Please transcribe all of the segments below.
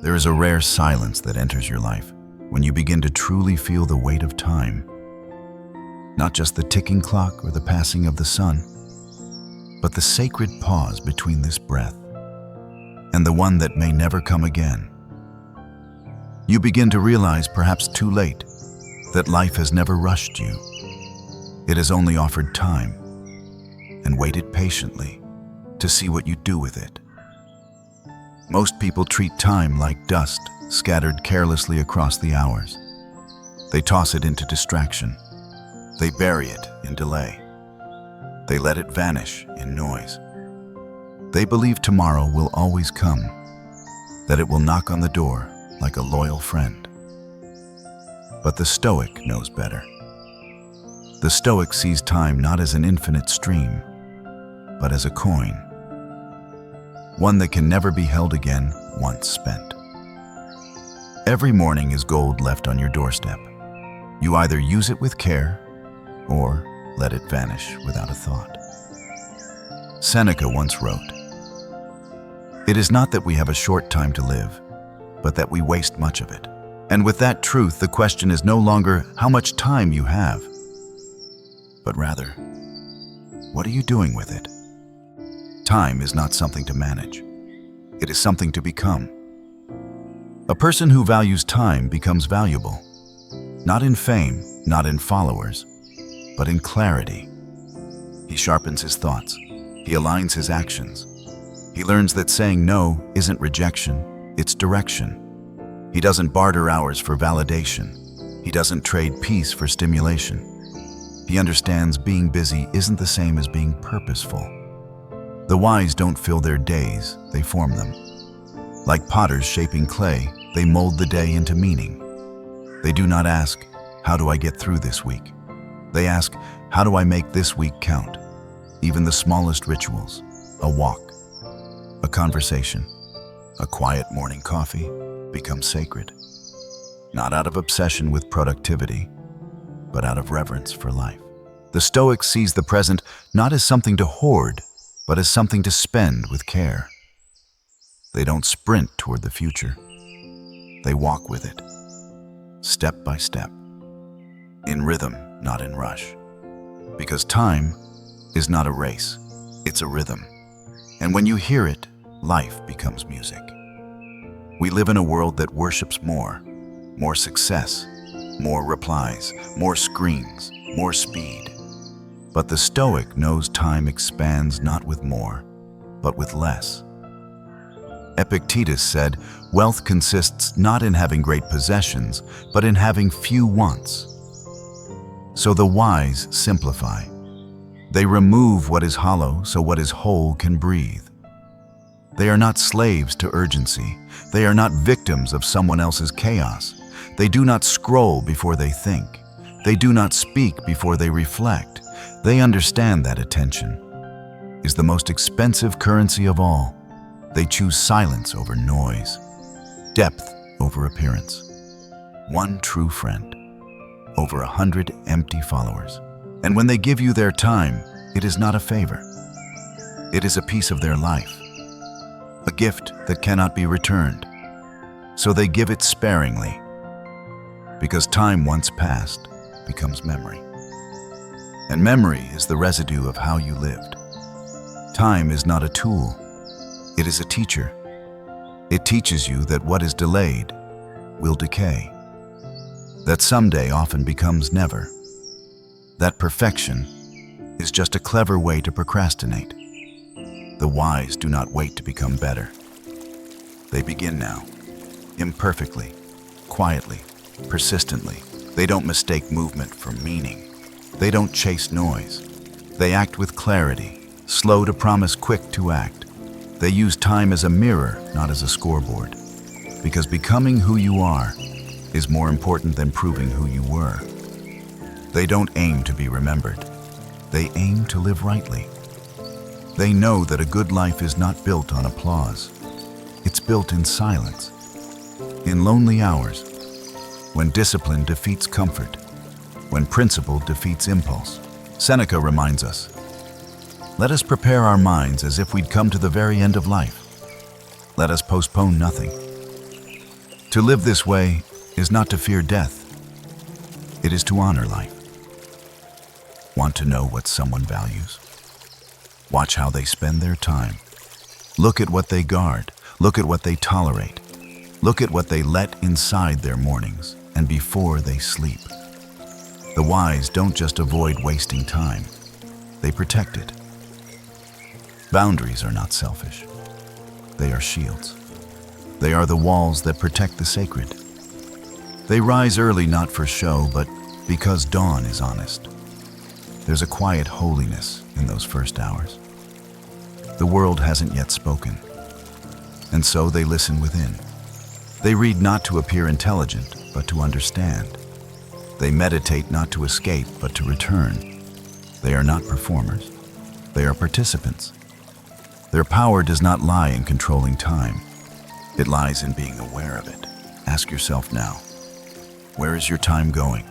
There is a rare silence that enters your life when you begin to truly feel the weight of time. Not just the ticking clock or the passing of the sun, but the sacred pause between this breath and the one that may never come again. You begin to realize, perhaps too late, that life has never rushed you. It has only offered time and waited patiently to see what you do with it. Most people treat time like dust scattered carelessly across the hours. They toss it into distraction. They bury it in delay. They let it vanish in noise. They believe tomorrow will always come, that it will knock on the door like a loyal friend. But the Stoic knows better. The Stoic sees time not as an infinite stream, but as a coin, one that can never be held again once spent. Every morning is gold left on your doorstep. You either use it with care or let it vanish without a thought. Seneca once wrote, "It is not that we have a short time to live, but that we waste much of it." And with that truth, the question is no longer how much time you have, but rather, what are you doing with it? Time is not something to manage. It is something to become. A person who values time becomes valuable, not in fame, not in followers, but in clarity. He sharpens his thoughts. He aligns his actions. He learns that saying no isn't rejection, it's direction. He doesn't barter hours for validation. He doesn't trade peace for stimulation. He understands being busy isn't the same as being purposeful. The wise don't fill their days, they form them. Like potters shaping clay, they mold the day into meaning. They do not ask, "How do I get through this week?" They ask, "How do I make this week count?" Even the smallest rituals, a walk, a conversation, a quiet morning coffee, become sacred. Not out of obsession with productivity, but out of reverence for life. The Stoic sees the present not as something to hoard, but as something to spend with care. They don't sprint toward the future. They walk with it, step by step, in rhythm, not in rush. Because time is not a race, it's a rhythm. And when you hear it, life becomes music. We live in a world that worships more success, more replies, more screens, more speed. But the Stoic knows time expands not with more, but with less. Epictetus said, "Wealth consists not in having great possessions, but in having few wants." So the wise simplify. They remove what is hollow so what is whole can breathe. They are not slaves to urgency. They are not victims of someone else's chaos. They do not scroll before they think. They do not speak before they reflect. They understand that attention is the most expensive currency of all. They choose silence over noise, depth over appearance, one true friend over 100 empty followers. And when they give you their time, it is not a favor. It is a piece of their life, a gift that cannot be returned. So they give it sparingly, because time once past becomes memory. And memory is the residue of how you lived. Time is not a tool, it is a teacher. It teaches you that what is delayed will decay, that someday often becomes never, that perfection is just a clever way to procrastinate. The wise do not wait to become better. They begin now, imperfectly, quietly, persistently. They don't mistake movement for meaning. They don't chase noise. They act with clarity, slow to promise, quick to act. They use time as a mirror, not as a scoreboard. Because becoming who you are is more important than proving who you were. They don't aim to be remembered. They aim to live rightly. They know that a good life is not built on applause. It's built in silence, in lonely hours, when discipline defeats comfort, when principle defeats impulse. Seneca reminds us, "Let us prepare our minds as if we'd come to the very end of life. Let us postpone nothing. To live this way is not to fear death. It is to honor life. Want to know what someone values? Watch how they spend their time. Look at what they guard. Look at what they tolerate. Look at what they let inside their mornings and before they sleep. The wise don't just avoid wasting time. They protect it. Boundaries are not selfish. They are shields. They are the walls that protect the sacred. They rise early not for show, but because dawn is honest. There's a quiet holiness in those first hours. The world hasn't yet spoken, and so they listen within. They read not to appear intelligent, but to understand. They meditate not to escape, but to return. They are not performers. They are participants. Their power does not lie in controlling time. It lies in being aware of it. Ask yourself now, where is your time going?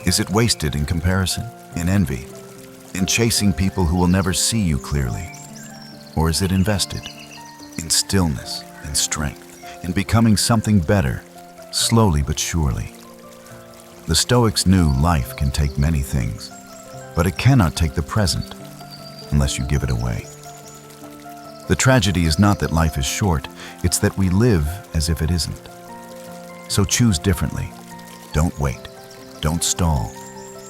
Is it wasted in comparison, in envy, in chasing people who will never see you clearly? Or is it invested in stillness, in strength, in becoming something better, slowly but surely? The Stoics knew life can take many things, but it cannot take the present unless you give it away. The tragedy is not that life is short, it's that we live as if it isn't. So choose differently. Don't wait. Don't stall.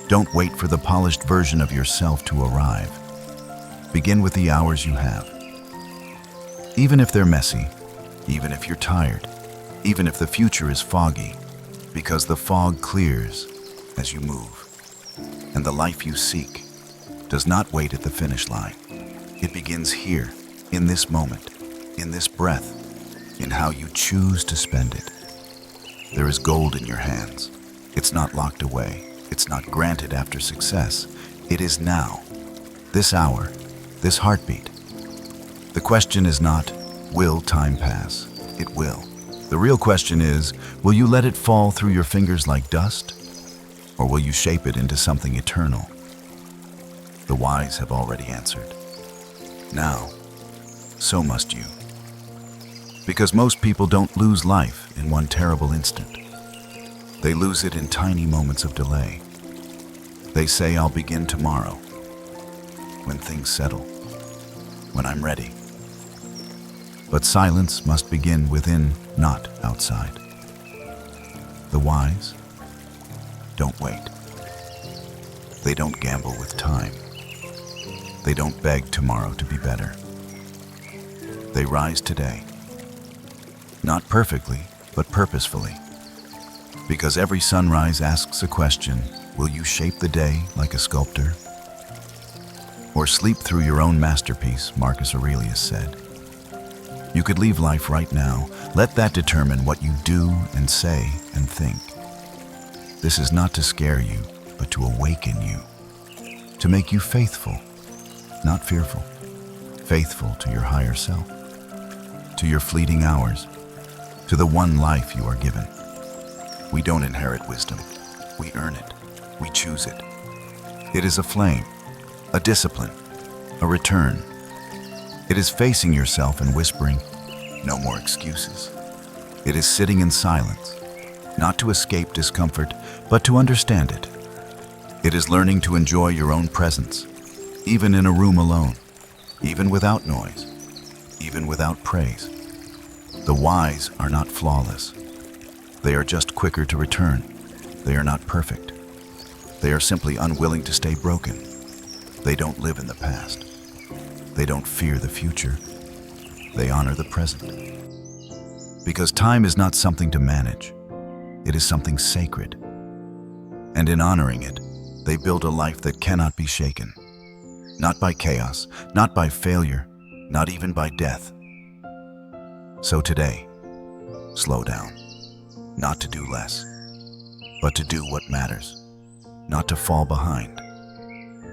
Don't wait for the polished version of yourself to arrive. Begin with the hours you have. Even if they're messy, even if you're tired, even if the future is foggy, because the fog clears as you move. And the life you seek does not wait at the finish line. It begins here, in this moment, in this breath, in how you choose to spend it. There is gold in your hands. It's not locked away. It's not granted after success. It is now, this hour, this heartbeat. The question is not, will time pass? It will. The real question is, will you let it fall through your fingers like dust? Or will you shape it into something eternal? The wise have already answered. Now, so must you. Because most people don't lose life in one terrible instant. They lose it in tiny moments of delay. They say, I'll begin tomorrow, when things settle, when I'm ready. But silence must begin within, not outside. The wise don't wait. They don't gamble with time. They don't beg tomorrow to be better. They rise today. Not perfectly, but purposefully. Because every sunrise asks a question, will you shape the day like a sculptor? Or sleep through your own masterpiece, Marcus Aurelius said. You could leave life right now. Let that determine what you do and say and think. This is not to scare you, but to awaken you. To make you faithful, not fearful. Faithful to your higher self. To your fleeting hours. To the one life you are given. We don't inherit wisdom. We earn it. We choose it. It is a flame, a discipline, a return. It is facing yourself and whispering, no more excuses. It is sitting in silence, not to escape discomfort, but to understand it. It is learning to enjoy your own presence, even in a room alone, even without noise, even without praise. The wise are not flawless. They are just quicker to return. They are not perfect. They are simply unwilling to stay broken. They don't live in the past. They don't fear the future. They honor the present. Because time is not something to manage. It is something sacred. And in honoring it, they build a life that cannot be shaken. Not by chaos, not by failure, not even by death. So today, slow down. Not to do less, but to do what matters. Not to fall behind,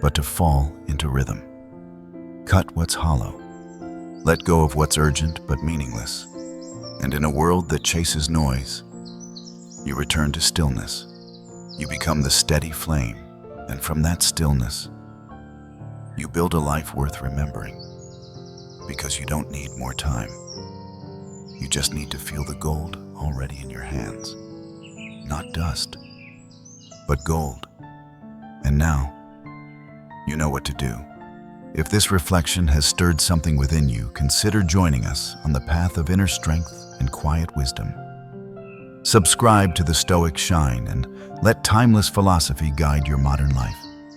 but to fall into rhythm. Cut what's hollow. Let go of what's urgent but meaningless. And in a world that chases noise, you return to stillness. You become the steady flame, and from that stillness, you build a life worth remembering. Because you don't need more time. You just need to feel the gold already in your hands. Not dust, but gold. And now, you know what to do. If this reflection has stirred something within you, consider joining us on the path of inner strength and quiet wisdom. Subscribe to the Stoic Shine and let timeless philosophy guide your modern life.